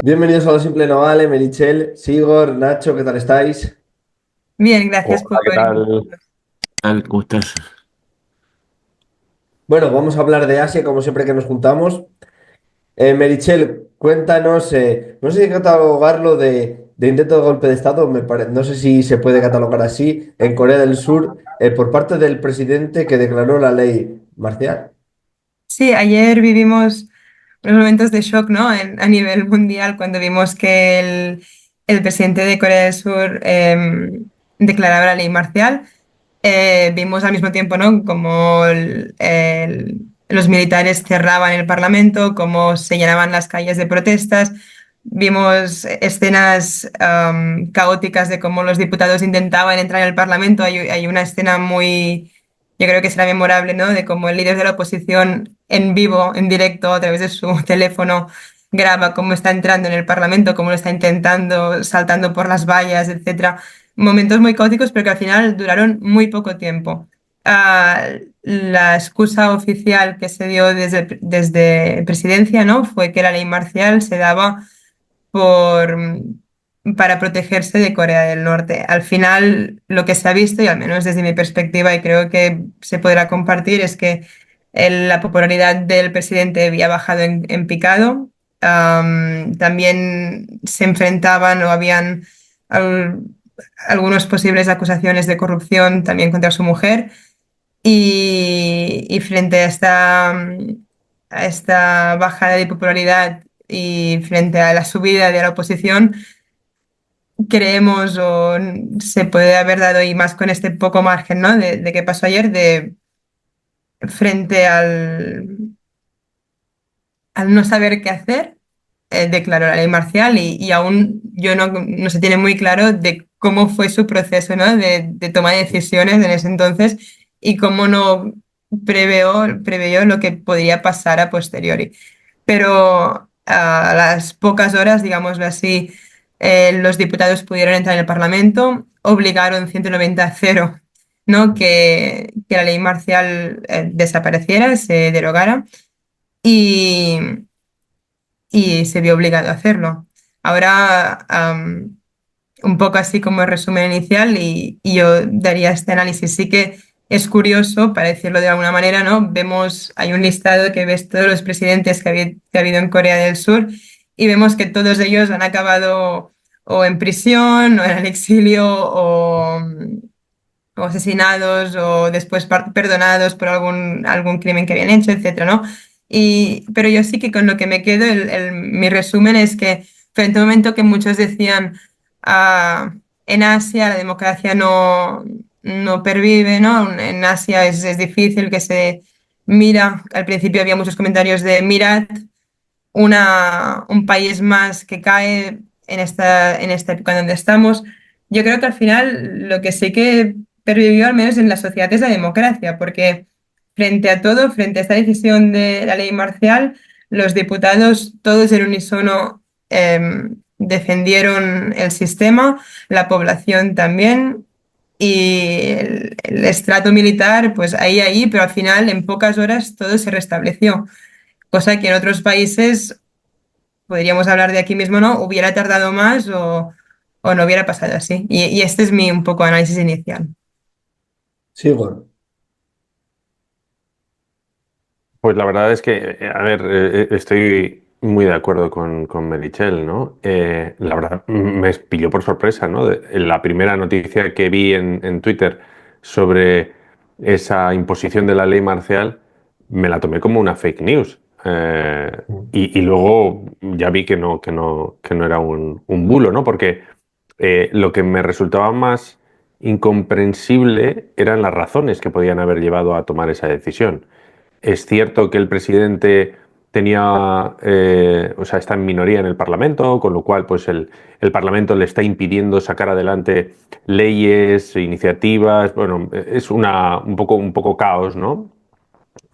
Bienvenidos a Lo Simple No Vale, Merichel, Sigor, Nacho, ¿qué tal estáis? Bien, gracias Hola, por ¿qué tal? invitarnos. ¿Cómo estás? Bueno, vamos a hablar de Asia como siempre que nos juntamos. Merichel, cuéntanos, no sé si catalogarlo de intento de golpe de Estado, no sé si se puede catalogar así, en Corea del Sur, por parte del presidente que declaró la ley marcial. Sí, ayer vivimos unos momentos de shock, ¿no? A nivel mundial cuando vimos que el presidente de Corea del Sur declaraba la ley marcial. Vimos al mismo tiempo, ¿no? Como los militares cerraban el Parlamento, cómo se llenaban las calles de protestas. Vimos escenas caóticas de cómo los diputados intentaban entrar en el Parlamento. Hay una escena muy, yo creo que será memorable, ¿no? De cómo el líder de la oposición en vivo, en directo, a través de su teléfono, graba cómo está entrando en el Parlamento, cómo lo está intentando, saltando por las vallas, etcétera. Momentos muy caóticos, pero que al final duraron muy poco tiempo. La excusa oficial que se dio desde presidencia, ¿no? Fue que la ley marcial se daba por, para protegerse de Corea del Norte. Al final, lo que se ha visto, y al menos desde mi perspectiva, y creo que se podrá compartir, es que la popularidad del presidente había bajado en picado. También se enfrentaban o habían al- algunas posibles acusaciones de corrupción también contra su mujer. Y frente a esta bajada de popularidad y frente a la subida de la oposición, creemos o se puede haber dado y más con este poco margen, ¿no? De qué pasó ayer, de frente al no saber qué hacer, declaró la ley marcial y aún yo no se tiene muy claro de cómo fue su proceso, ¿no? De toma de decisiones en ese entonces y cómo no preveyó lo que podría pasar a posteriori. Pero a las pocas horas, digámoslo así, los diputados pudieron entrar en el Parlamento, obligaron 190-0, ¿no? Que la ley marcial desapareciera, se derogara y, y se vio obligado a hacerlo. Ahora, un poco así como el resumen inicial y yo daría este análisis. Sí que es curioso, para decirlo de alguna manera, ¿no? Hay un listado que ves todos los presidentes que ha habido en Corea del Sur y vemos que todos ellos han acabado o en prisión o en el exilio o asesinados o después perdonados por algún crimen que habían hecho, etcétera, ¿no? Pero yo sí que con lo que me quedo, mi resumen es que frente a un momento que muchos decían, en Asia la democracia no pervive, ¿no? En Asia es difícil que se mira, al principio había muchos comentarios de mirad un país más que cae en esta época en donde estamos. Yo creo que al final lo que sí que pervivió, al menos en la sociedad, es la democracia, porque frente a todo, frente a esta decisión de la ley marcial, los diputados, todos en unísono, defendieron el sistema, la población también. Y el estrato militar, pues ahí, pero al final en pocas horas todo se restableció, cosa que en otros países podríamos hablar de aquí mismo, ¿no? Hubiera tardado más o no hubiera pasado así. Y este es mi un poco análisis inicial. Sigor. Pues la verdad es que, a ver, estoy muy de acuerdo con Meritxell, ¿no? La verdad me pilló por sorpresa, ¿no? La primera noticia que vi en Twitter sobre esa imposición de la ley marcial me la tomé como una fake news. Y luego ya vi que no era un bulo, ¿no? Porque lo que me resultaba más incomprensible eran las razones que podían haber llevado a tomar esa decisión. Es cierto que el presidente o sea, está en minoría en el Parlamento, con lo cual, pues el Parlamento le está impidiendo sacar adelante leyes, iniciativas. Bueno, es un poco caos, ¿no?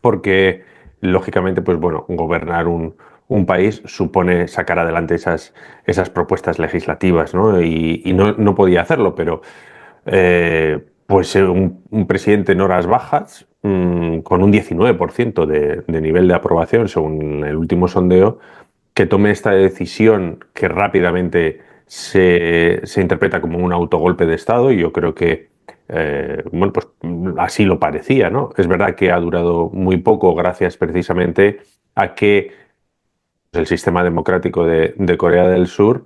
Porque, lógicamente, pues bueno, gobernar un país supone sacar adelante esas propuestas legislativas, ¿no? Y no podía hacerlo, pero pues un presidente en horas bajas, con un 19% de nivel de aprobación según el último sondeo, que tome esta decisión que rápidamente se interpreta como un autogolpe de Estado, y yo creo que bueno, pues así lo parecía, ¿no? Es verdad que ha durado muy poco gracias precisamente a que el sistema democrático de Corea del Sur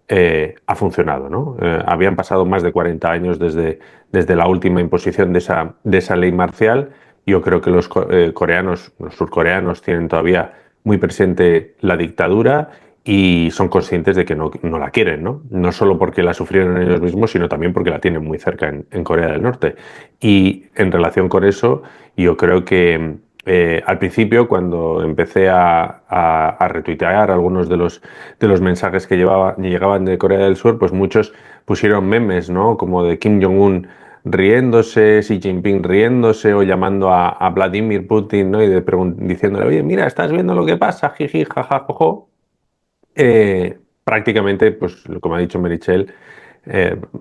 ha funcionado, ¿no? Habían pasado más de 40 años desde la última imposición de esa ley marcial. Yo creo que los coreanos, los surcoreanos, tienen todavía muy presente la dictadura y son conscientes de que no la quieren, ¿no? No solo porque la sufrieron ellos mismos, sino también porque la tienen muy cerca en Corea del Norte. Y en relación con eso, yo creo que al principio, cuando empecé a retuitear algunos de los mensajes que llegaban de Corea del Sur, pues muchos pusieron memes, ¿no? Como de Kim Jong-un riéndose, Xi Jinping riéndose o llamando a Vladimir Putin, ¿no? Y diciéndole, oye, mira, ¿estás viendo lo que pasa? Jiji, jaja, jojo. Prácticamente, pues como ha dicho Merichel,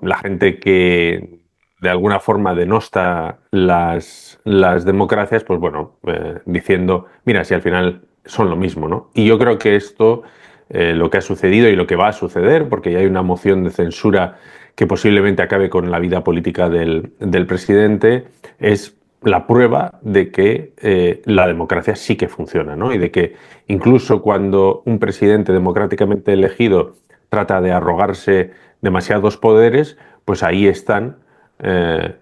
la gente que de alguna forma denosta las democracias, pues bueno, diciendo, mira, si al final son lo mismo, ¿no? Y yo creo que esto, lo que ha sucedido y lo que va a suceder, porque ya hay una moción de censura que posiblemente acabe con la vida política del presidente, es la prueba de que la democracia sí que funciona, ¿no? Y de que incluso cuando un presidente democráticamente elegido trata de arrogarse demasiados poderes, pues ahí están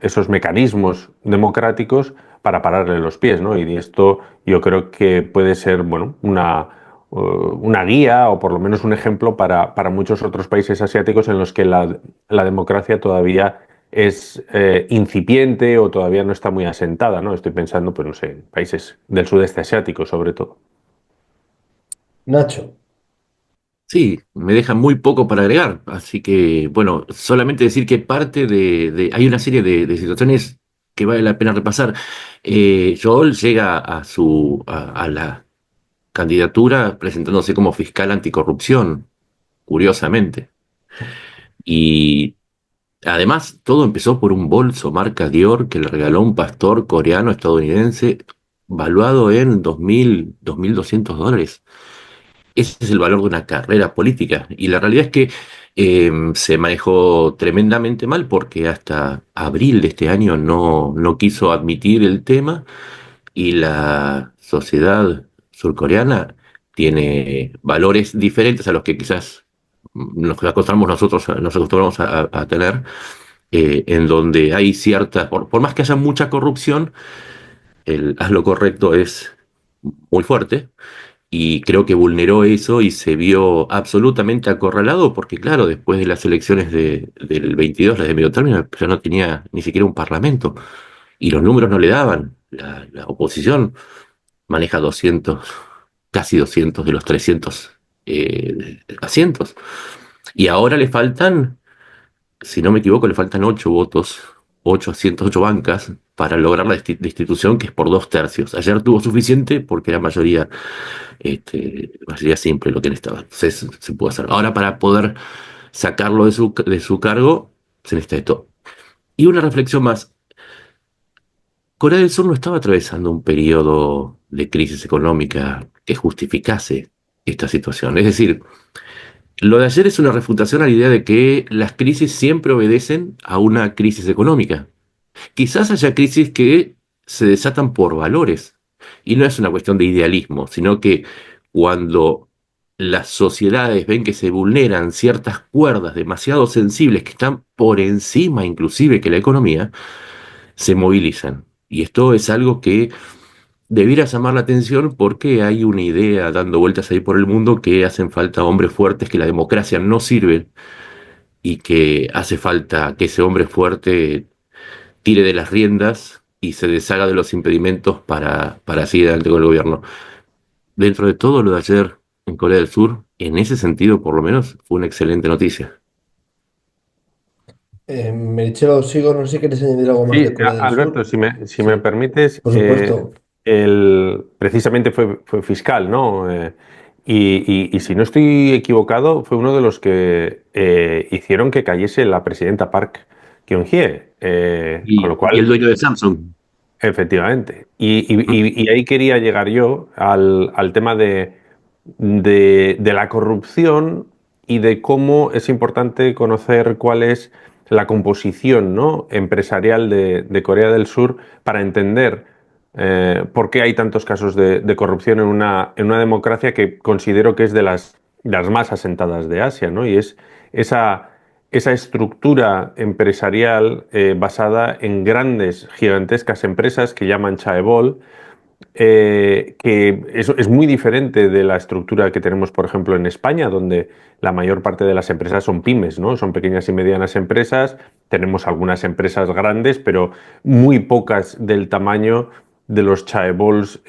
esos mecanismos democráticos para pararle los pies, ¿no? Y esto yo creo que puede ser, bueno, una guía o por lo menos un ejemplo para muchos otros países asiáticos en los que la democracia todavía es incipiente o todavía no está muy asentada, ¿no? Estoy pensando, pues no sé, en países del sudeste asiático sobre todo. Nacho. Sí, me deja muy poco para agregar, así que, bueno, solamente decir que parte hay una serie de situaciones que vale la pena repasar. Joel llega a la candidatura presentándose como fiscal anticorrupción, curiosamente. Y además, todo empezó por un bolso marca Dior que le regaló un pastor coreano estadounidense, valuado en 2.200 dólares. Ese es el valor de una carrera política. Y la realidad es que se manejó tremendamente mal porque hasta abril de este año no quiso admitir el tema, y la sociedad surcoreana tiene valores diferentes a los que quizás nos acostumbramos a tener, en donde hay cierta, por más que haya mucha corrupción, el haz lo correcto es muy fuerte, y creo que vulneró eso y se vio absolutamente acorralado porque, claro, después de las elecciones del 22, las de medio término, ya no tenía ni siquiera un parlamento y los números no le daban. La oposición maneja 200, casi 200 de los 300 asientos. Y ahora le faltan, si no me equivoco, le faltan 8 votos, 8 asientos, 8 bancas para lograr la destitución, que es por 2 tercios. Ayer tuvo suficiente porque era mayoría simple lo que necesitaba. Entonces se puede hacer. Ahora, para poder sacarlo de su cargo, se necesita esto. Y una reflexión más. Corea del Sur no estaba atravesando un periodo de crisis económica que justificase esta situación. Es decir, lo de ayer es una refutación a la idea de que las crisis siempre obedecen a una crisis económica. Quizás haya crisis que se desatan por valores, y no es una cuestión de idealismo, sino que cuando las sociedades ven que se vulneran ciertas cuerdas demasiado sensibles que están por encima inclusive que la economía, se movilizan. Y esto es algo que debiera llamar la atención porque hay una idea dando vueltas ahí por el mundo que hacen falta hombres fuertes, que la democracia no sirve y que hace falta que ese hombre fuerte tire de las riendas y se deshaga de los impedimentos para seguir adelante con el gobierno. Dentro de todo lo de ayer en Corea del Sur, en ese sentido por lo menos, fue una excelente noticia. Merichelo, sigo, no sé si quieres añadir algo más Sí, de Corea del Alberto, Sur. si me Sí, permites, por supuesto. precisamente fue fiscal, ¿no? Y si no estoy equivocado, fue uno de los que hicieron que cayese la presidenta Park Geun-hye, con lo Y el cual, dueño de Samsung. efectivamente. Y ahí quería llegar yo al tema de la corrupción y de cómo es importante conocer cuál es la composición, ¿no?, empresarial de Corea del Sur para entender por qué hay tantos casos de corrupción en una democracia que considero que es de las más asentadas de Asia, ¿no? Y es esa, esa estructura empresarial basada en grandes, gigantescas empresas que llaman chaebol, que es muy diferente de la estructura que tenemos, por ejemplo, en España, donde la mayor parte de las empresas son pymes, ¿no? Son pequeñas y medianas empresas. Tenemos algunas empresas grandes, pero muy pocas del tamaño de los chaebols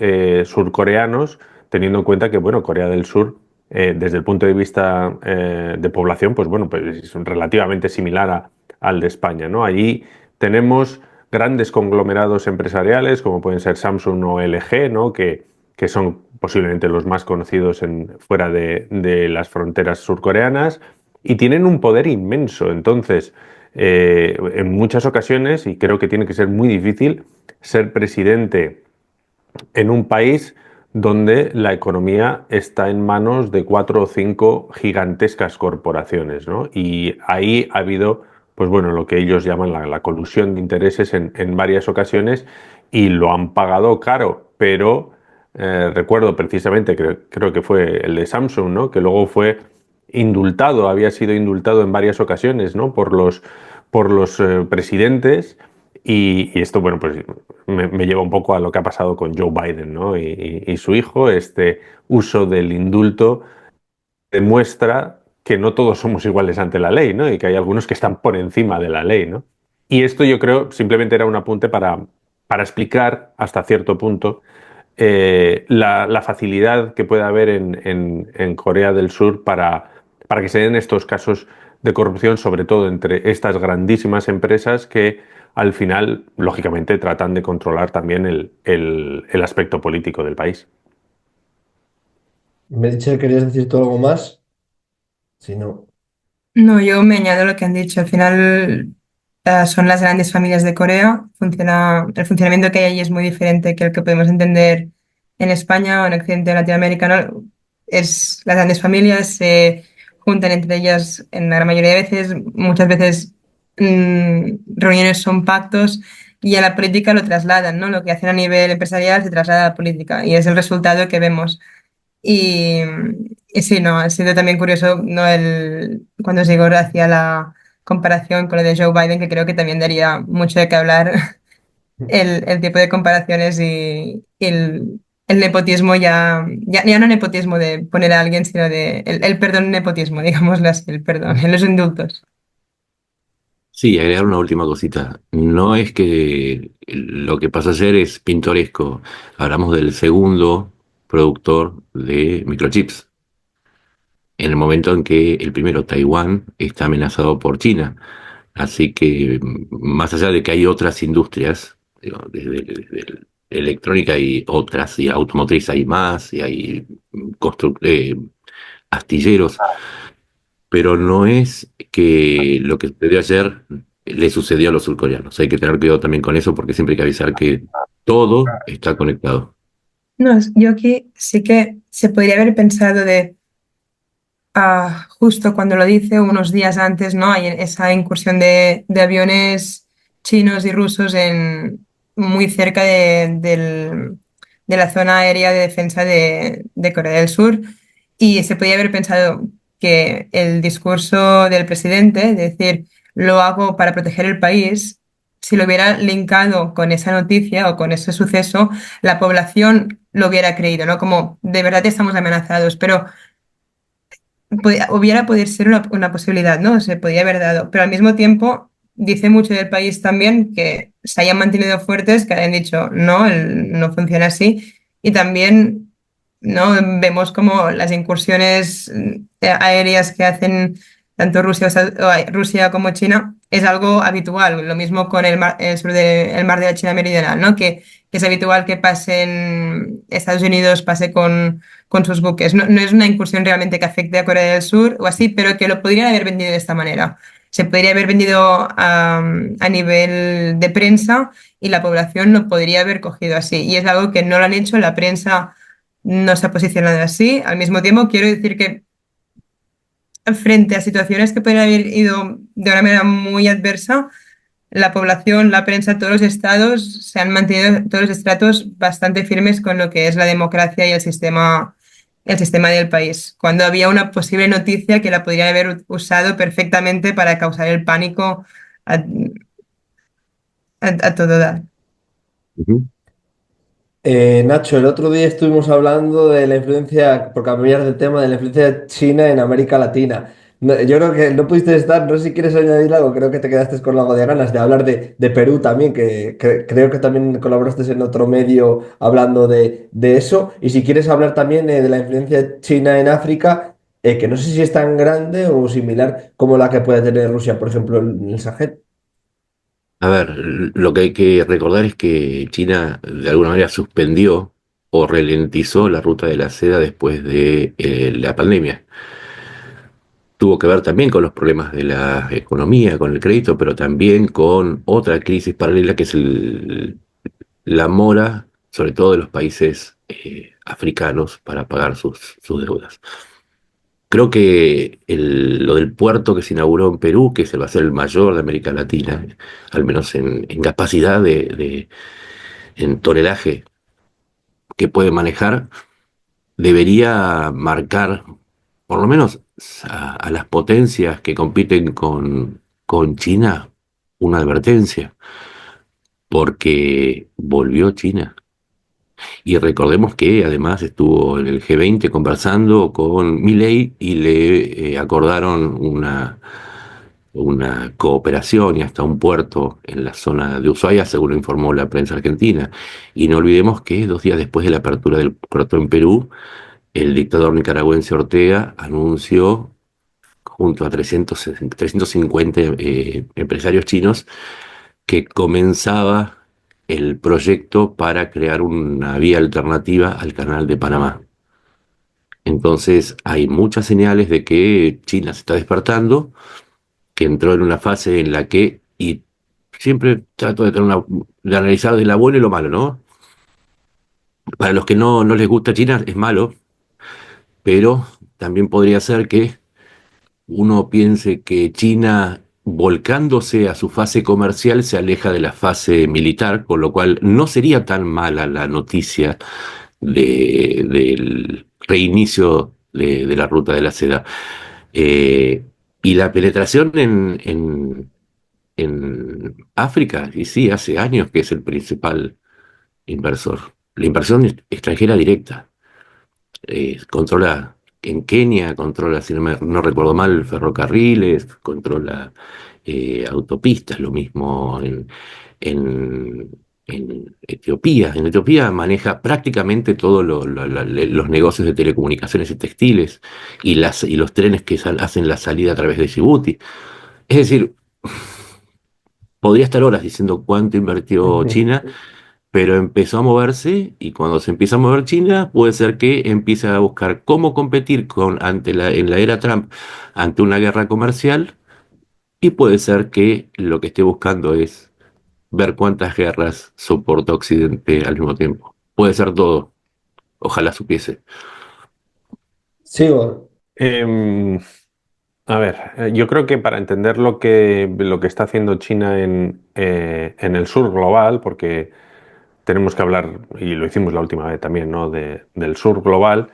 surcoreanos, teniendo en cuenta que, bueno, Corea del Sur, desde el punto de vista de población, pues bueno, pues es relativamente similar al de España, ¿no? Allí tenemos grandes conglomerados empresariales como pueden ser Samsung o LG, ¿no?, que son posiblemente los más conocidos fuera de las fronteras surcoreanas y tienen un poder inmenso. Entonces, en muchas ocasiones, y creo que tiene que ser muy difícil, ser presidente en un país donde la economía está en manos de 4 o 5 gigantescas corporaciones, ¿no? Y ahí ha habido, pues bueno, lo que ellos llaman la colusión de intereses en varias ocasiones y lo han pagado caro, pero recuerdo precisamente, creo que fue el de Samsung, ¿no?, que luego fue indultado, había sido indultado en varias ocasiones, ¿no?, por los presidentes. Y esto, bueno, pues me lleva un poco a lo que ha pasado con Joe Biden, ¿no?, y su hijo. Este uso del indulto demuestra que no todos somos iguales ante la ley, ¿no?, y que hay algunos que están por encima de la ley, ¿no? Y esto yo creo simplemente era un apunte para explicar hasta cierto punto la facilidad que puede haber en Corea del Sur para que se den estos casos de corrupción, sobre todo entre estas grandísimas empresas que al final, lógicamente, tratan de controlar también el aspecto político del país. Meritxell, ¿querías decir tú algo más? Si no. No, yo me añado a lo que han dicho. Al final son las grandes familias de Corea. El funcionamiento que hay allí es muy diferente que el que podemos entender en España o en Occidente latinoamericano. Las grandes familias se juntan entre ellas en la gran mayoría de veces. Muchas veces reuniones son pactos y a la política lo trasladan, ¿no? Lo que hacen a nivel empresarial se traslada a la política y es el resultado que vemos. Y, y sí, no, ha sido también curioso, ¿no? Cuando Sigor hacía la comparación con lo de Joe Biden, que creo que también daría mucho de qué hablar, el tipo de comparaciones y el nepotismo, ya no nepotismo de poner a alguien, sino el perdón nepotismo, digámoslo así, el perdón, en los indultos. Sí, agregar una última cosita. No es que lo que pasó ayer es pintoresco. Hablamos del segundo productor de microchips. En el momento en que el primero, Taiwán, está amenazado por China. Así que, más allá de que hay otras industrias, digo, desde electrónica y otras, y automotriz hay más, y hay astilleros, pero no es que lo que sucedió ayer le sucedió a los surcoreanos. Hay que tener cuidado también con eso porque siempre hay que avisar que todo está conectado. No, yo aquí sí que se podría haber pensado de justo cuando lo dice, unos días antes, ¿no? Hay esa incursión de aviones chinos y rusos muy cerca de la zona aérea de defensa de Corea del Sur. Y se podía haber pensado que el discurso del presidente, de decir, lo hago para proteger el país, si lo hubiera linkado con esa noticia o con ese suceso, la población lo hubiera creído, ¿no? Como de verdad estamos amenazados, pero hubiera podido ser una posibilidad, ¿no? Se podía haber dado, pero al mismo tiempo dice mucho del país también que se hayan mantenido fuertes, que hayan dicho, no, no funciona así, y también, ¿no? Vemos como las incursiones aéreas que hacen tanto Rusia como China es algo habitual, lo mismo con el mar de la China Meridional, ¿no? Que es habitual que pasen Estados Unidos, pase con sus buques. No, no es una incursión realmente que afecte a Corea del Sur o así, pero que lo podrían haber vendido de esta manera. Se podría haber vendido a nivel de prensa y la población lo podría haber cogido así. Y es algo que no lo han hecho. La prensa no se ha posicionado así. Al mismo tiempo, quiero decir que frente a situaciones que pueden haber ido de una manera muy adversa, la población, la prensa, todos los estados se han mantenido todos los estratos bastante firmes con lo que es la democracia y el sistema del país. Cuando había una posible noticia que la podrían haber usado perfectamente para causar el pánico a, a todo dar. Ujú. Nacho, el otro día estuvimos hablando de la influencia, por cambiar de tema, de la influencia de China en América Latina. Yo creo que no pudiste estar, no sé si quieres añadir algo, creo que te quedaste con algo de ganas de hablar de Perú también, que creo que también colaboraste en otro medio hablando de eso. Y si quieres hablar también de la influencia de China en África, que no sé si es tan grande o similar como la que puede tener Rusia, por ejemplo, en el Sahel. A ver, lo que hay que recordar es que China de alguna manera suspendió o ralentizó la ruta de la seda después de la pandemia. Tuvo que ver también con los problemas de la economía, con el crédito, pero también con otra crisis paralela que es la mora, sobre todo de los países africanos, para pagar sus deudas. Creo que lo del puerto que se inauguró en Perú, que se va a ser el mayor de América Latina, al menos en capacidad en tonelaje que puede manejar, debería marcar, por lo menos a las potencias que compiten con China, una advertencia, porque volvió China. Y recordemos que además estuvo en el G20 conversando con Milei y le acordaron una cooperación y hasta un puerto en la zona de Ushuaia, según informó la prensa argentina. Y no olvidemos que 2 días después de la apertura del puerto en Perú, el dictador nicaragüense Ortega anunció, junto a 350 empresarios chinos, que comenzaba el proyecto para crear una vía alternativa al canal de Panamá. Entonces hay muchas señales de que China se está despertando, que entró en una fase en la que, y siempre trato de analizar de lo bueno y lo malo, ¿no? Para los que no les gusta China es malo, pero también podría ser que uno piense que China, volcándose a su fase comercial, se aleja de la fase militar, con lo cual no sería tan mala la noticia del reinicio de la ruta de la seda. Eh, y la penetración en África, y sí, hace años que es el principal inversor. La inversión extranjera directa. Controla en Kenia, controla, si no recuerdo mal, ferrocarriles, controla autopistas, lo mismo en, en Etiopía. En Etiopía maneja prácticamente todos los negocios de telecomunicaciones y textiles y los trenes que hacen la salida a través de Djibouti. Es decir, podría estar horas diciendo cuánto invirtió China, pero empezó a moverse y cuando se empieza a mover China, puede ser que empiece a buscar cómo competir en la era Trump ante una guerra comercial y puede ser que lo que esté buscando es ver cuántas guerras soporta Occidente al mismo tiempo. Puede ser todo, ojalá supiese. Sigo. Em, a ver, yo creo que para entender lo que está haciendo China en el sur global, porque tenemos que hablar, y lo hicimos la última vez también, ¿no? Del sur global.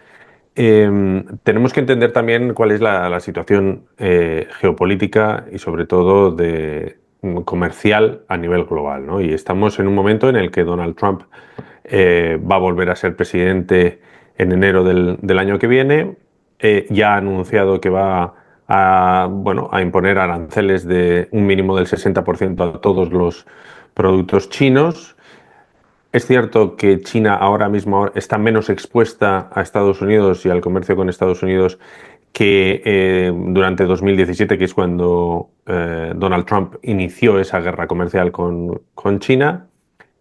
Tenemos que entender también cuál es la situación geopolítica y sobre todo comercial a nivel global, ¿no? Y estamos en un momento en el que Donald Trump va a volver a ser presidente en enero del año que viene. Ya ha anunciado que va bueno, a imponer aranceles de un mínimo del 60% a todos los productos chinos. Es cierto que China ahora mismo está menos expuesta a Estados Unidos y al comercio con Estados Unidos que durante 2017, que es cuando Donald Trump inició esa guerra comercial con China.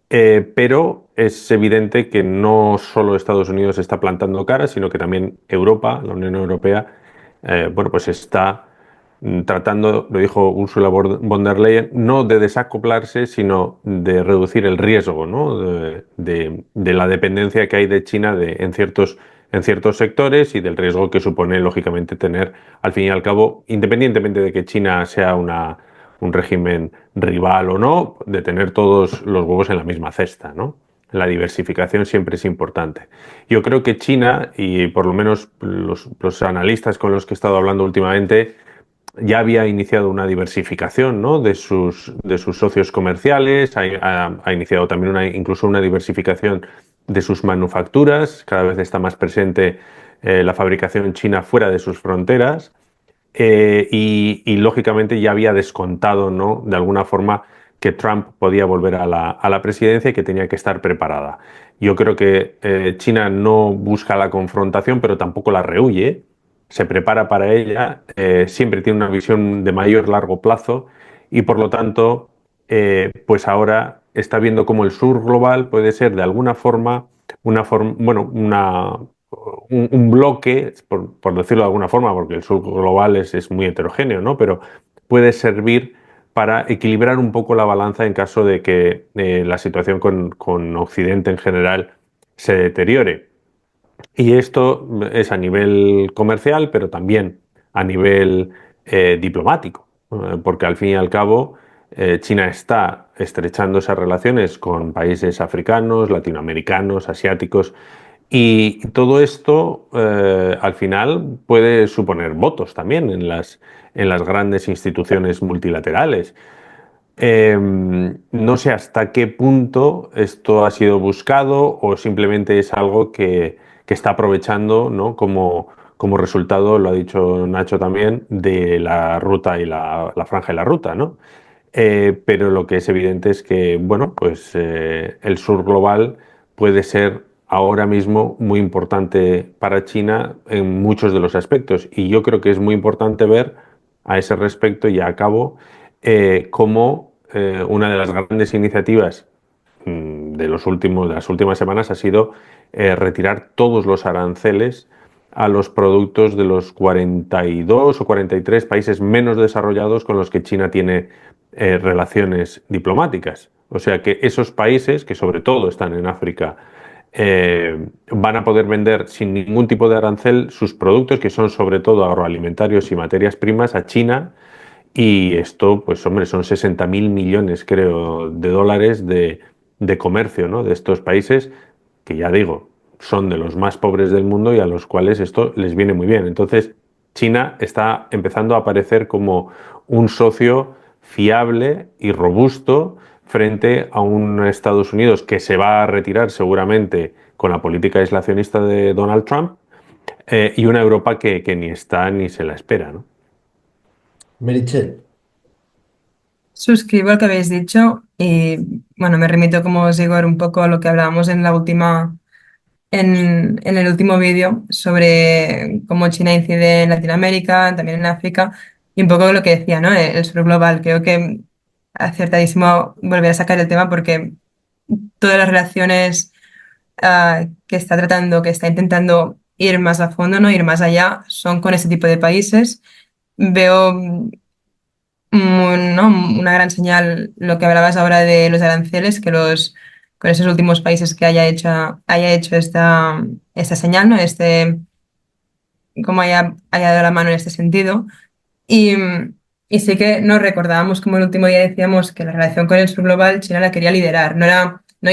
Pero es evidente que no solo Estados Unidos está plantando cara, sino que también Europa, la Unión Europea, bueno, pues está tratando, lo dijo Ursula von der Leyen, no de desacoplarse, sino de reducir el riesgo, ¿no? de la dependencia que hay de China en ciertos sectores y del riesgo que supone, lógicamente, tener, al fin y al cabo, independientemente de que China sea un régimen rival o no, de tener todos los huevos en la misma cesta, ¿no? La diversificación siempre es importante. Yo creo que China, y por lo menos los analistas con los que he estado hablando últimamente, ya había iniciado una diversificación, ¿no? de sus socios comerciales, ha iniciado también incluso una diversificación de sus manufacturas, cada vez está más presente la fabricación china fuera de sus fronteras. Lógicamente ya había descontado, ¿no? De alguna forma, que Trump podía volver a la presidencia y que tenía que estar preparada. Yo creo que China no busca la confrontación, pero tampoco la rehúye, se prepara para ella, siempre tiene una visión de mayor largo plazo y por lo tanto, pues ahora está viendo cómo el sur global puede ser de alguna forma, bueno, un bloque, por decirlo de alguna forma, porque el sur global es muy heterogéneo, ¿no? Pero puede servir para equilibrar un poco la balanza en caso de que la situación con Occidente en general se deteriore. Y esto es a nivel comercial, pero también a nivel diplomático, porque al fin y al cabo China está estrechando esas relaciones con países africanos, latinoamericanos, asiáticos, y todo esto al final puede suponer votos también en las grandes instituciones multilaterales. No sé hasta qué punto esto ha sido buscado o simplemente es algo que está aprovechando, ¿no? Como resultado, lo ha dicho Nacho también, de la ruta y la franja y la ruta, ¿no? Pero lo que es evidente es que, bueno, pues el sur global puede ser ahora mismo muy importante para China en muchos de los aspectos. Y yo creo que es muy importante ver a ese respecto, y a cabo, cómo una de las grandes iniciativas de las últimas semanas ha sido retirar todos los aranceles a los productos de los 42 o 43 países menos desarrollados con los que China tiene relaciones diplomáticas. O sea que esos países, que sobre todo están en África, van a poder vender sin ningún tipo de arancel sus productos, que son sobre todo agroalimentarios y materias primas, a China. Y esto, pues hombre, son 60.000 millones, creo, de dólares de comercio, ¿no? De estos países que, ya digo, son de los más pobres del mundo y a los cuales esto les viene muy bien. Entonces, China está empezando a aparecer como un socio fiable y robusto frente a un Estados Unidos que se va a retirar seguramente con la política aislacionista de Donald Trump, y una Europa que ni está ni se la espera, ¿no? Merichel, Suscribo al que habéis dicho y bueno, me remito, como os digo, un poco a lo que hablábamos en el último vídeo sobre cómo China incide en Latinoamérica, también en África, y un poco lo que decía, ¿no? El sur global. Creo que acertadísimo volver a sacar el tema porque todas las relaciones que está tratando, que está intentando ir más a fondo, ¿no? Ir más allá, son con ese tipo de países. Veo ¿no? Una gran señal lo que hablabas ahora de los aranceles, que con esos últimos países que haya hecho esta señal, ¿no? Como haya dado la mano en este sentido. Y, y sí que nos recordábamos como el último día decíamos que la relación con el sur global China la quería liderar, no era, ¿no?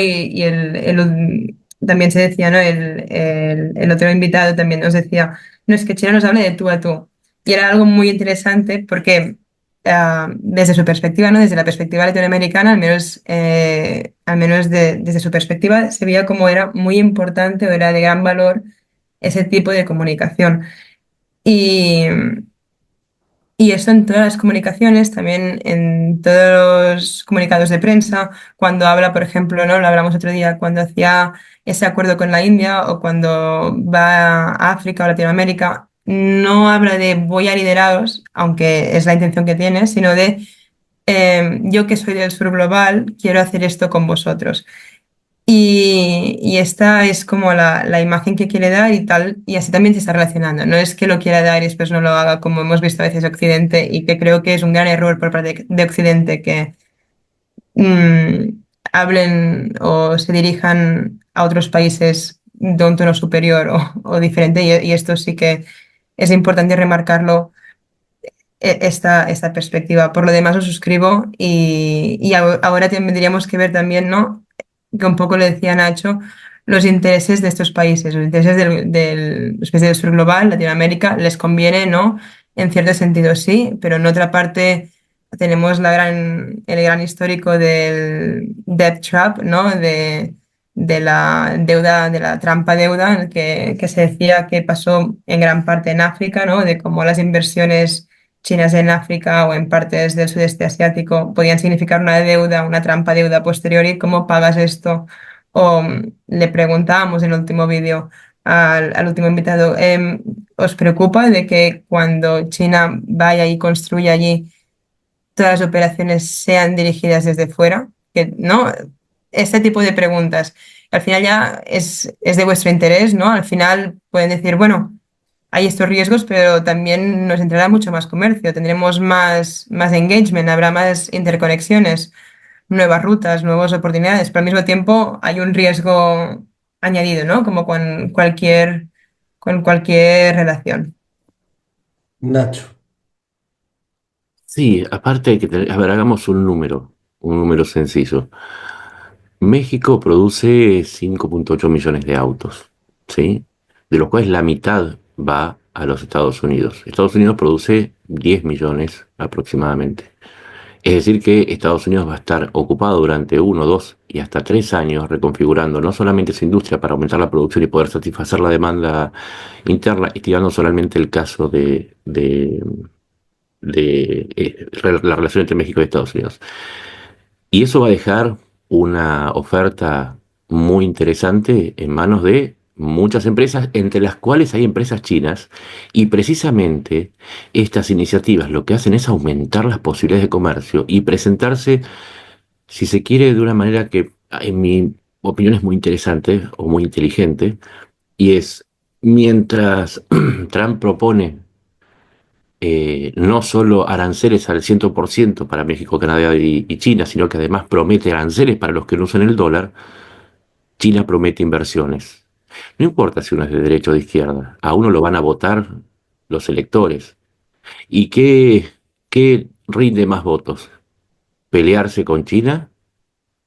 También se decía, ¿no? El otro invitado también nos decía, no es que China nos hable de tú a tú. Y era algo muy interesante porque desde su perspectiva, ¿no? Desde la perspectiva latinoamericana, al menos desde su perspectiva, se veía como era muy importante o era de gran valor ese tipo de comunicación. Y, y eso en todas las comunicaciones, también en todos los comunicados de prensa, cuando habla, por ejemplo, ¿no? Lo hablamos otro día, cuando hacía ese acuerdo con la India o cuando va a África o Latinoamérica, no habla de voy a lideraros, aunque es la intención que tiene, sino de yo que soy del sur global, quiero hacer esto con vosotros. Y esta es como la imagen que quiere dar y tal, y así también se está relacionando. No es que lo quiera dar y después no lo haga, como hemos visto a veces Occidente, y que creo que es un gran error por parte de Occidente que mm, hablen o se dirijan a otros países de un tono superior o diferente, y esto sí que es importante remarcarlo, esta perspectiva. Por lo demás, lo suscribo y ahora tendríamos que ver también, ¿no? Que un poco le decía Nacho, los intereses de estos países, los intereses especie del sur global, Latinoamérica, les conviene, ¿no? En cierto sentido sí, pero en otra parte tenemos el gran histórico del debt trap, ¿no? De la deuda, de la trampa deuda, que se decía que pasó en gran parte en África, ¿no? De cómo las inversiones chinas en África o en partes del sudeste asiático podían significar una deuda, una trampa deuda posteriori. ¿Cómo pagas esto? O le preguntábamos en el último vídeo al último invitado, ¿os preocupa de que cuando China vaya y construya allí todas las operaciones sean dirigidas desde fuera? Que, ¿no? Este tipo de preguntas. Al final ya es de vuestro interés, ¿no? Al final pueden decir, bueno, hay estos riesgos, pero también nos entrará mucho más comercio, tendremos más engagement, habrá más interconexiones, nuevas rutas, nuevas oportunidades, pero al mismo tiempo hay un riesgo añadido, ¿no? Como con cualquier relación. Nacho. Sí, aparte hay que tener, a ver, hagamos un número sencillo. México produce 5,8 millones de autos, ¿sí? De los cuales la mitad va a los Estados Unidos. Estados Unidos produce 10 millones aproximadamente. Es decir, que Estados Unidos va a estar ocupado durante 1, 2 y hasta 3 años reconfigurando no solamente su industria para aumentar la producción y poder satisfacer la demanda interna, estoy dando solamente el caso de la relación entre México y Estados Unidos. Y eso va a dejar una oferta muy interesante en manos de muchas empresas, entre las cuales hay empresas chinas, y precisamente estas iniciativas lo que hacen es aumentar las posibilidades de comercio y presentarse, si se quiere, de una manera que en mi opinión es muy interesante o muy inteligente, y es, mientras Trump propone no solo aranceles al 100% para México, Canadá y China, sino que además promete aranceles para los que no usan el dólar, China promete inversiones. No importa si uno es de derecha o de izquierda, a uno lo van a votar los electores. ¿Y qué rinde más votos? ¿Pelearse con China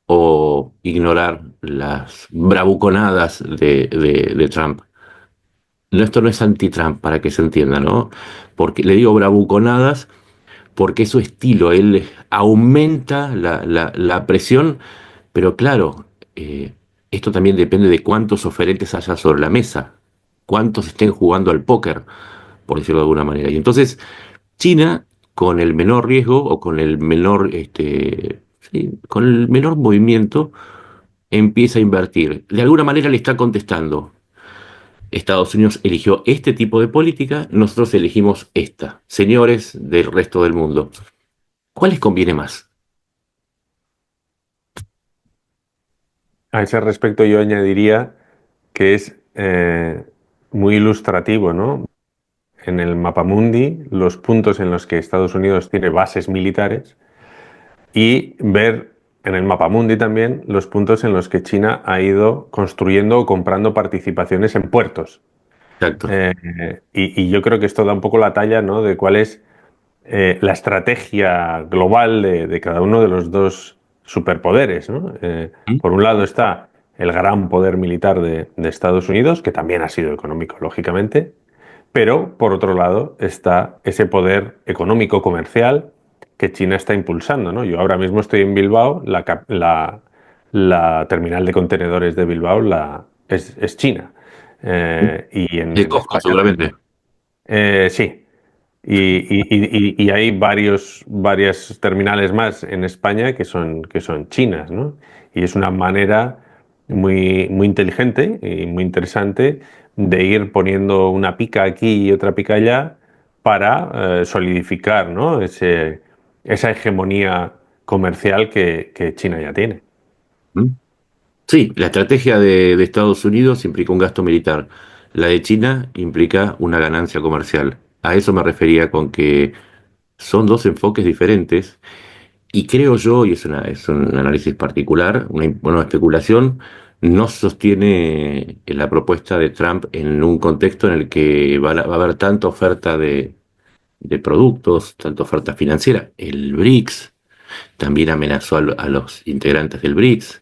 o ignorar las bravuconadas de Trump? No, esto no es anti-Trump, para que se entienda, ¿no? Porque le digo bravuconadas porque es su estilo, él aumenta la presión, pero claro, esto también depende de cuántos oferentes haya sobre la mesa, cuántos estén jugando al póker, por decirlo de alguna manera. Y entonces, China, con el menor riesgo o con el menor, sí, con el menor movimiento, empieza a invertir. De alguna manera le está contestando. Estados Unidos eligió este tipo de política, nosotros elegimos esta. Señores del resto del mundo, ¿cuál les conviene más? A ese respecto yo añadiría que es muy ilustrativo, ¿no? En el mapamundi, los puntos en los que Estados Unidos tiene bases militares y ver en el mapamundi también los puntos en los que China ha ido construyendo o comprando participaciones en puertos. Exacto. Y yo creo que esto da un poco la talla, ¿no? De cuál es la estrategia global de cada uno de los dos superpoderes, ¿no? ¿Mm? Por un lado está el gran poder militar de Estados Unidos, que también ha sido económico, lógicamente, pero por otro lado está ese poder económico comercial que China está impulsando, ¿no? Yo ahora mismo estoy en Bilbao, la terminal de contenedores de Bilbao es China. Y De en Costco, España seguramente. sí. Y hay varias terminales más en España que son chinas, ¿no? Y es una manera muy inteligente y muy interesante de ir poniendo una pica aquí y otra pica allá para solidificar, ¿no? Esa hegemonía comercial que China ya tiene. ¿Mm? Sí, la estrategia de Estados Unidos implica un gasto militar. La de China implica una ganancia comercial. A eso me refería con que son dos enfoques diferentes y creo yo, y es un análisis particular, una especulación, no sostiene la propuesta de Trump en un contexto en el que va a haber tanta oferta de productos, tanta oferta financiera. El BRICS también amenazó a los integrantes del BRICS.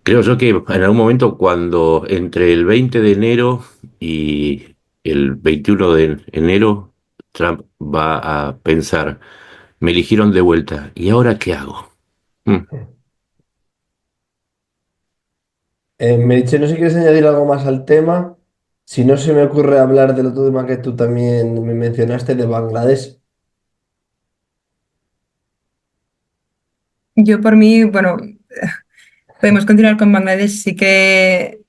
Creo yo que en algún momento cuando entre el 20 de enero y el 21 de enero, Trump va a pensar, me eligieron de vuelta, ¿y ahora qué hago? Mm. Meritxell, no sé si quieres añadir algo más al tema. Si no, se me ocurre hablar del otro tema que tú también me mencionaste de Bangladesh. Yo por mí, bueno, podemos continuar con Bangladesh. Sí que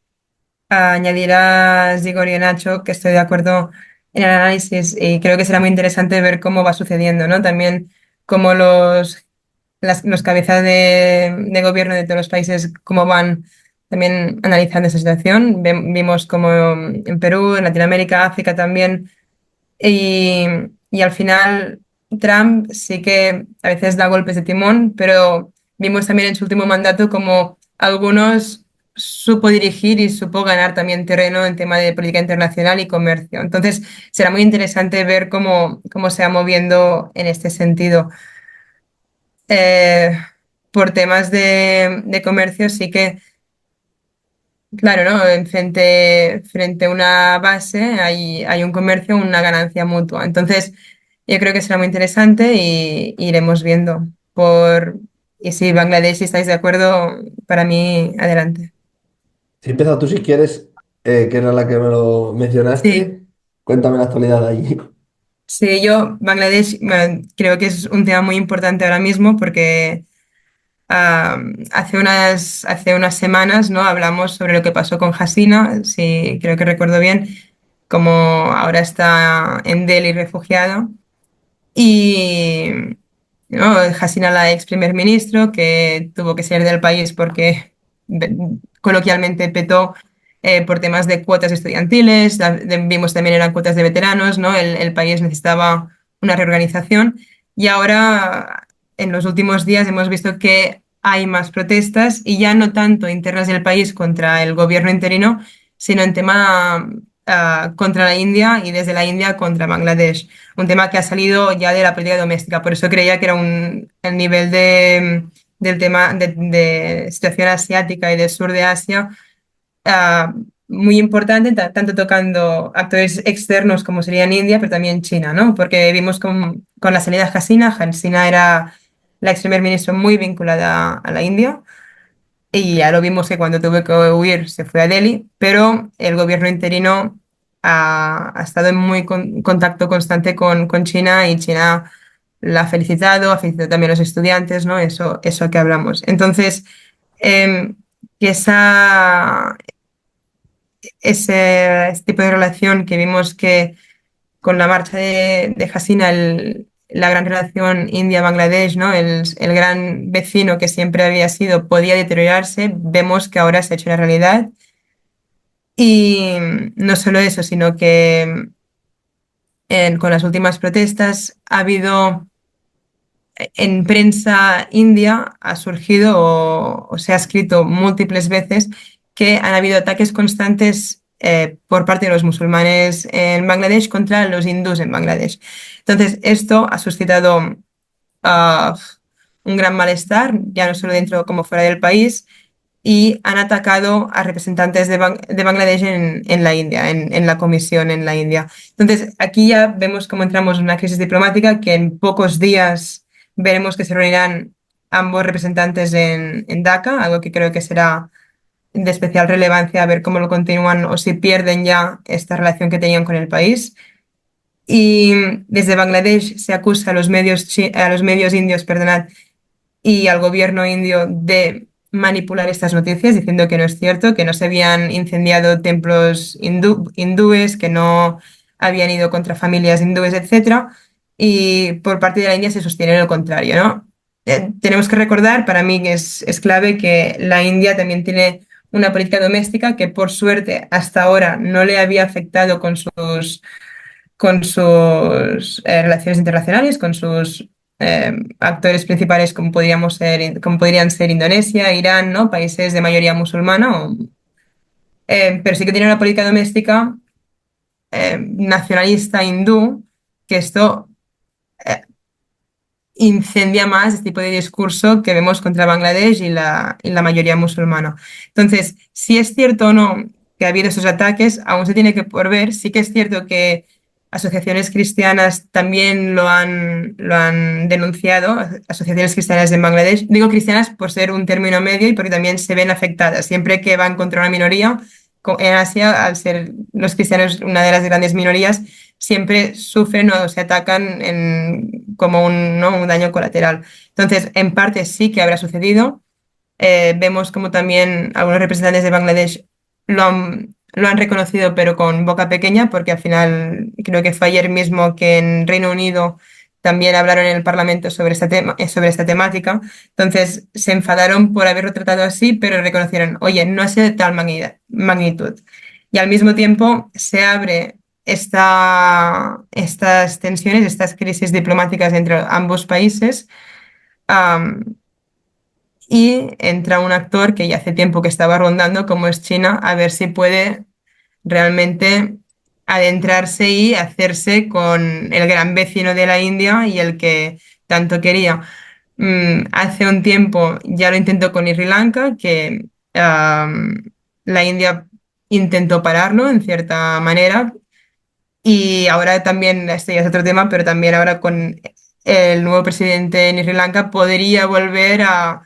añadir a Zigor y a Nacho, que estoy de acuerdo en el análisis y creo que será muy interesante ver cómo va sucediendo, ¿no? También cómo los cabezas de gobierno de todos los países, cómo van también analizando esa situación. Vimos como en Perú, en Latinoamérica, África también y, y al final Trump sí que a veces da golpes de timón, pero vimos también en su último mandato como algunos supo dirigir y supo ganar también terreno en tema de política internacional y comercio. Entonces será muy interesante ver cómo se va moviendo en este sentido. Eh, por temas de comercio sí que claro, ¿no? Frente a una base hay un comercio, una ganancia mutua. Entonces, yo creo que será muy interesante y iremos viendo. Y si Bangladesh, si estáis de acuerdo, para mí, adelante. Si empieza tú si quieres, que era la que me lo Sí, mencionaste, cuéntame la actualidad de allí. sí, yo, Bangladesh, bueno, creo que es un tema muy importante ahora mismo porque hace unas semanas, ¿no? Hablamos sobre lo que pasó con Hasina, si creo que recuerdo bien, como ahora está en Delhi refugiada. Y ¿no? Hasina, la ex primer ministro, que tuvo que salir del país porque ve- coloquialmente petó por temas de cuotas estudiantiles, vimos también eran cuotas de veteranos, ¿no? El país necesitaba una reorganización y ahora en los últimos días hemos visto que hay más protestas y ya no tanto internas del país contra el gobierno interino, sino en tema contra la India y desde la India contra Bangladesh, un tema que ha salido ya de la política doméstica. Por eso creía que era el nivel del tema de situación asiática y del sur de Asia ah, muy importante, tanto tocando actores externos como serían India, pero también China, ¿no? Porque vimos con la salida de Hasina, Hasina era la ex primer ministro muy vinculada a la India. Y ya lo vimos que cuando tuve que huir se fue a Delhi, pero el gobierno interino ha estado en muy contacto constante con China y China la ha felicitado también a los estudiantes, ¿no? Eso que hablamos. Entonces, que ese tipo de relación que vimos que con la marcha de Hasina, la gran relación India-Bangladesh, ¿no? El gran vecino que siempre había sido, podía deteriorarse, vemos que ahora se ha hecho una realidad. Y no solo eso, sino que con las últimas protestas ha habido en prensa india ha surgido o se ha escrito múltiples veces que han habido ataques constantes por parte de los musulmanes en Bangladesh contra los hindús en Bangladesh. Entonces, esto ha suscitado ah, un gran malestar, ya no solo dentro como fuera del país, y han atacado a representantes de Bangladesh en la India, en la comisión en la India. Entonces, aquí ya vemos cómo entramos en una crisis diplomática que en pocos días veremos que se reunirán ambos representantes en Dhaka, algo que creo que será de especial relevancia a ver cómo lo continúan o si pierden ya esta relación que tenían con el país. Y desde Bangladesh se acusa a los medios indios, perdonad, y al gobierno indio de manipular estas noticias diciendo que no es cierto, que no se habían incendiado templos hindúes, que no habían ido contra familias hindúes, etcétera. Y por parte de la India se sostiene lo contrario, ¿no? tenemos que recordar, para mí es clave, que la India también tiene una política doméstica que por suerte hasta ahora no le había afectado con sus relaciones internacionales, con sus actores principales como podrían ser Indonesia, Irán, ¿no? Países de mayoría musulmana, pero sí que tiene una política doméstica nacionalista hindú, que esto eh, incendia más este tipo de discurso que vemos contra Bangladesh y la mayoría musulmana. Entonces, si es cierto o no que ha habido esos ataques, aún se tiene que por ver. Sí que es cierto que asociaciones cristianas también lo han denunciado, asociaciones cristianas en Bangladesh. Digo cristianas por ser un término medio y porque también se ven afectadas. Siempre que van contra una minoría, en Asia, al ser los cristianos una de las grandes minorías, siempre sufren o se atacan como ¿no? un daño colateral. Entonces, en parte sí que habrá sucedido. Vemos como también algunos representantes de Bangladesh lo han reconocido, pero con boca pequeña, porque al final creo que fue ayer mismo que en Reino Unido también hablaron en el Parlamento sobre esta temática. Entonces se enfadaron por haberlo tratado así, pero reconocieron, oye, no ha sido de tal magnitud. Y al mismo tiempo se abre estas tensiones, estas crisis diplomáticas entre ambos países. am, y entra un actor que ya hace tiempo que estaba rondando, como es China, a ver si puede realmente adentrarse y hacerse con el gran vecino de la India y el que tanto quería. Hace un tiempo ya lo intentó con Sri Lanka, que la India intentó pararlo en cierta manera, y ahora también, este ya es otro tema, pero también ahora con el nuevo presidente en Sri Lanka podría volver a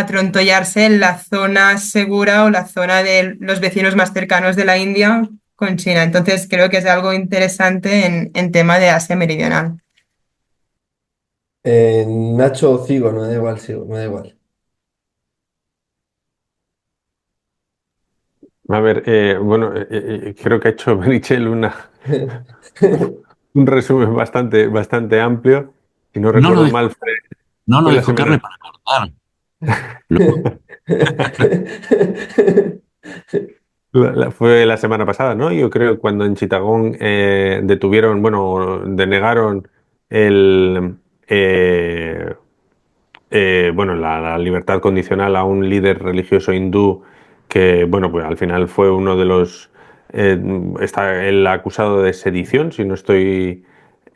trontollarse en la zona segura o la zona de los vecinos más cercanos de la India con China. Entonces creo que es algo interesante en tema de Asia Meridional. Nacho o Cigo, no me da igual, Sigo, me da igual. A ver, bueno, creo que ha hecho Benichel un resumen bastante amplio. Si no No nos recuerdo dejó, mal, no nos fue la dejó carne semana. para cortar. Luego, Fue la semana pasada, ¿no? Yo creo cuando en Chittagong detuvieron, bueno, denegaron el, eh, bueno, la libertad condicional a un líder religioso hindú que, bueno, pues al final fue uno de los, eh, está el acusado de sedición, si no estoy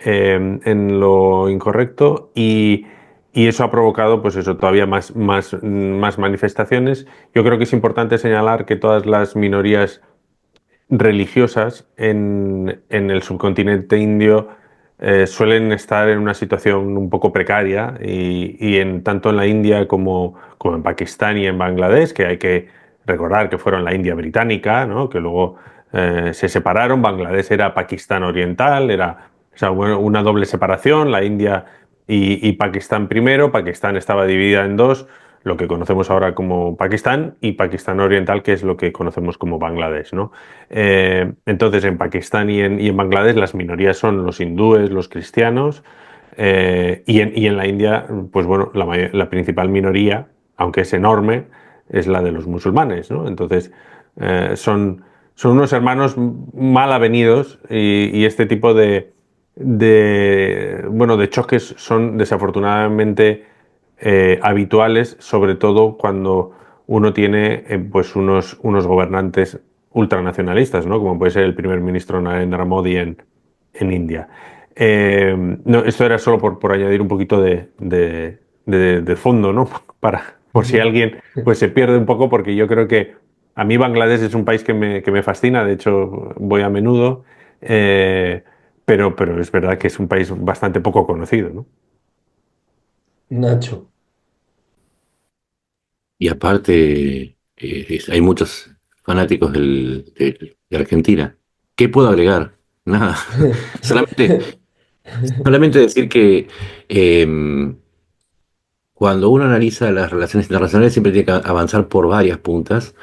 en lo incorrecto, y eso ha provocado, pues eso, todavía más manifestaciones. Yo creo que es importante señalar que todas las minorías religiosas en el subcontinente indio suelen estar en una situación un poco precaria y tanto en la India como en Pakistán y en Bangladesh, que hay que recordar que fueron la India británica, ¿no? Que luego se separaron. Bangladesh era Pakistán oriental, era, o sea, bueno, una doble separación, la India y Pakistán primero. Pakistán estaba dividida en dos, lo que conocemos ahora como Pakistán, y Pakistán oriental, que es lo que conocemos como Bangladesh, ¿no? Entonces, en Pakistán y en Bangladesh las minorías son los hindúes, los cristianos, y en la India, pues bueno, la principal minoría, aunque es enorme, es la de los musulmanes, ¿no? Entonces, son unos hermanos mal avenidos y este tipo bueno, de choques son desafortunadamente habituales, sobre todo cuando uno tiene pues unos gobernantes ultranacionalistas, ¿no? Como puede ser el primer ministro Narendra Modi en India. No, esto era solo por añadir un poquito de fondo, ¿no? Por si alguien pues, se pierde un poco, porque yo creo que a mí Bangladesh es un país que me fascina, de hecho voy a menudo, pero es verdad que es un país bastante poco conocido, ¿no? Nacho. y aparte, hay muchos fanáticos de Argentina. ¿Qué puedo agregar? Nada. Solamente, solamente decir que cuando uno analiza las relaciones internacionales siempre tiene que avanzar por varias puntas,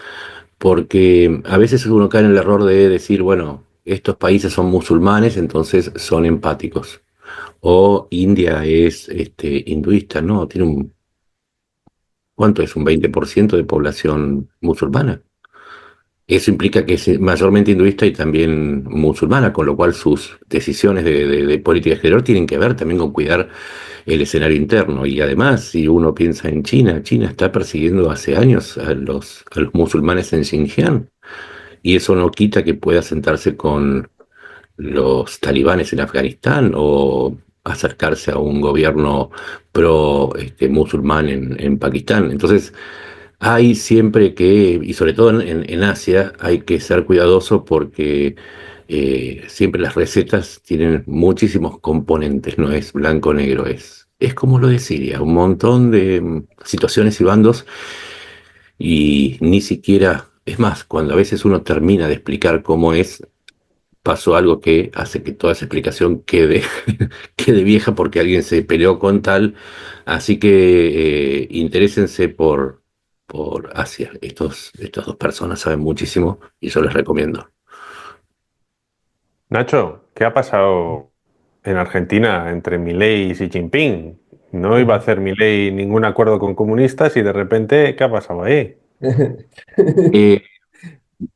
porque a veces uno cae en el error de decir, bueno, estos países son musulmanes, entonces son empáticos. O India es hinduista, ¿no? Tiene ¿cuánto es? Un 20% de población musulmana. Eso implica que es mayormente hinduista y también musulmana, con lo cual sus decisiones de política exterior tienen que ver también con cuidar el escenario interno. Y además, si uno piensa en China, China está persiguiendo hace años a los musulmanes en Xinjiang, y eso no quita que pueda sentarse con los talibanes en Afganistán o acercarse a un gobierno pro musulmán en Pakistán. Entonces, hay siempre que, y sobre todo en Asia, hay que ser cuidadoso porque siempre las recetas tienen muchísimos componentes, no es blanco-negro, es como lo de Siria, un montón de situaciones y bandos, y ni siquiera, es más, cuando a veces uno termina de explicar cómo es, pasó algo que hace que toda esa explicación quede, quede vieja porque alguien se peleó con tal. Así que interésense por Asia. Estas dos personas saben muchísimo y yo les recomiendo. Nacho, ¿qué ha pasado en Argentina entre Milei y Xi Jinping? No iba a hacer Milei ningún acuerdo con comunistas y de repente, ¿qué ha pasado ahí? Eh,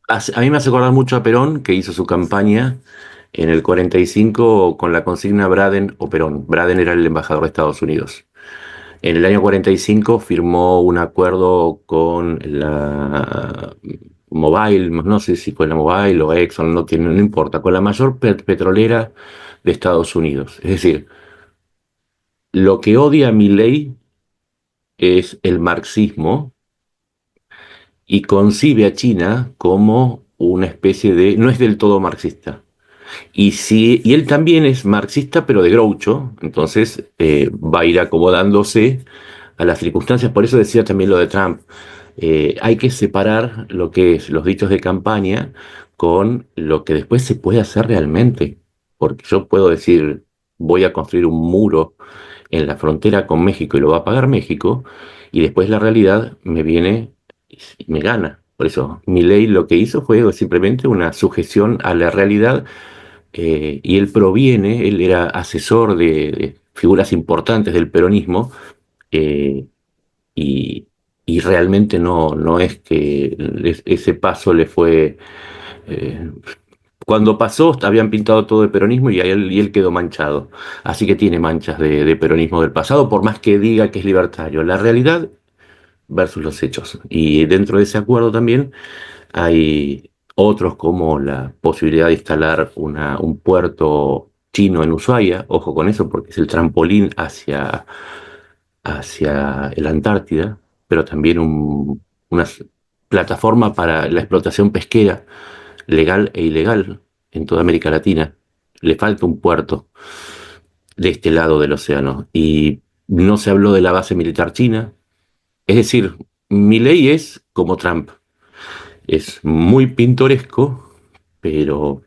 a mí me hace acordar mucho a Perón, que hizo su campaña en el 45 con la consigna Braden o Perón. Braden era el embajador de Estados Unidos. En el año 45 firmó un acuerdo con la Mobile, no sé si fue la Mobile o Exxon, no importa, con la mayor petrolera de Estados Unidos. Es decir, lo que odia a Milei es el marxismo y concibe a China como una especie de, no es del todo marxista. Y, sí, y él también es marxista, pero de Groucho, entonces va a ir acomodándose a las circunstancias. Por eso decía también lo de Trump. Hay que separar lo que es los dichos de campaña con lo que después se puede hacer realmente. Porque yo puedo decir, voy a construir un muro en la frontera con México y lo va a pagar México, y después la realidad me viene y me gana. Por eso, Milei lo que hizo fue simplemente una sujeción a la realidad, y él era asesor de figuras importantes del peronismo, eh, y, y realmente no es que ese paso le fue... eh, cuando pasó habían pintado todo de peronismo y él quedó manchado. Así que tiene manchas de peronismo del pasado, por más que diga que es libertario. La realidad versus los hechos. Y dentro de ese acuerdo también hay otros, como la posibilidad de instalar un puerto chino en Ushuaia. Ojo con eso porque es el trampolín hacia el Antártida, pero también una plataforma para la explotación pesquera legal e ilegal en toda América Latina. Le falta un puerto de este lado del océano. Y no se habló de la base militar china. Es decir, Milei es como Trump. Es muy pintoresco, pero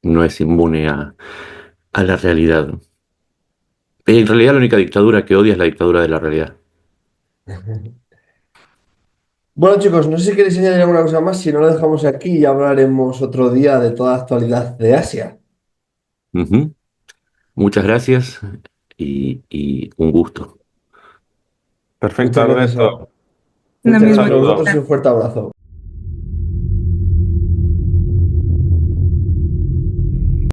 no es inmune a la realidad. En realidad la única dictadura que odia es la dictadura de la realidad. Bueno, chicos, no sé si queréis añadir alguna cosa más. Si no, lo dejamos aquí y hablaremos otro día de toda la actualidad de Asia. Ujú. Muchas gracias y un gusto. Perfecto, Muchas gracias Alberto. Lo muchas Un mismo. gracias a vosotros saludo. y un fuerte abrazo.